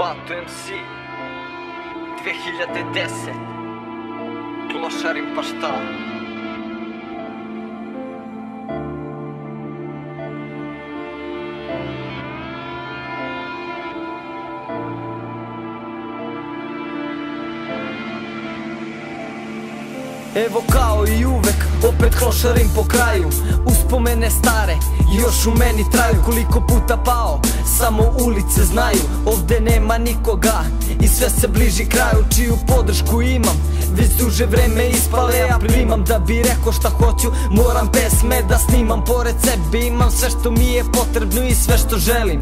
Bato MC 2010 Klošarim pa šta. Evo kao i uvek, opet klošarim po kraju. Uspomene stare, još u meni traju. Koliko puta pao, samo ulice znaju. Ovde nema nikoga i sve se bliži kraju. Čiju podršku imam, već duže vreme ispale. Ja primam da bi rekao šta hoću, moram pesme da snimam. Pored sebe imam sve što mi je potrebno i sve što želim.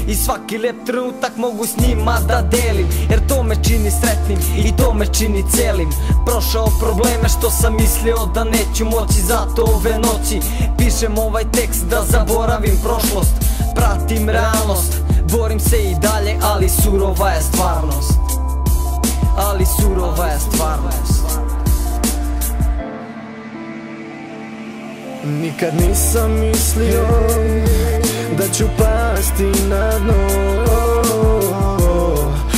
I svaki lep trenutak mogu s njima da delim, jer to me čini sretnim i to me čini celim. Prošao probleme što sam mislio da neću moći, zato ove noći pišem ovaj tekst da zaboravim prošlost. Pratim realnost, borim se i dalje, ali surova je stvarnost. Ali surova je stvarnost. Nikad nisam mislio da ću pasti na dno.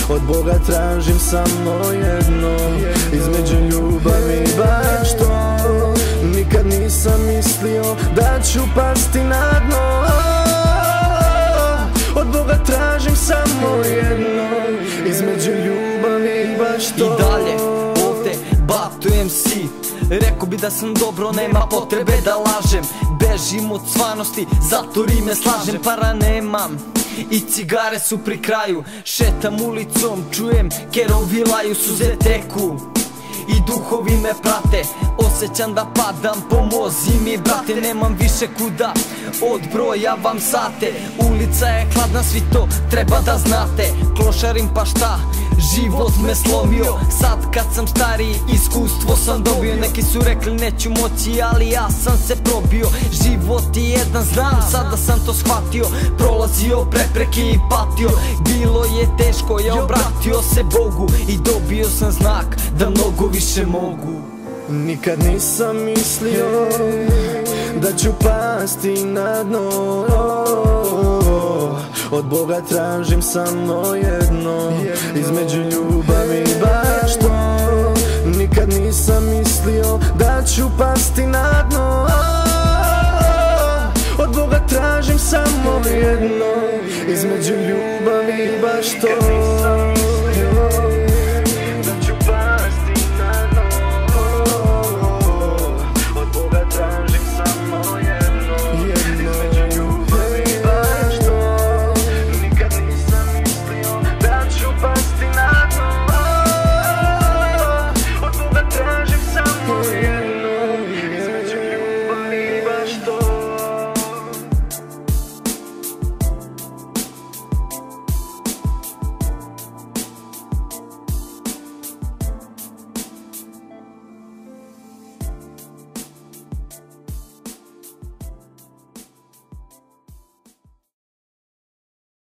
Od Boga tražim samo jedno, između ljubavi baš to. Nikad nisam mislio da ću pasti na dno. Od Boga tražim samo jedno, između ljubavi baš to. I dalje ovde Bato MC, rekao bi da sam dobro, nema potrebe da lažem. Bežim od stvarnosti, zato rime slažem. Para nemam i cigare su pri kraju. Šetam ulicom, čujem kerovi laju, suze teku i duhovi me prate. Osjećam da padam, pomozi mi brate. Nemam više kuda, odbrojavam sate. Ulica je hladna, svi to treba da znate. Klošarim pa šta, život me slomio. Sad kad sam stariji, iskustvo sam dobio. Neki su rekli neću moći, ali ja sam se probio. Život je jedan, znam, sada sam to shvatio. Prolazio prepreke i patio. Bilo je teško, ja obratio se Bogu i dobio sam znak da mnogo više mogu. Nikad nisam mislio da ću pasti na dno. Od Boga tražim samo jedno, između ljubavi baš to. Nikad nisam mislio da ću pasti na dno. Od Boga tražim samo jedno, između ljubavi baš to.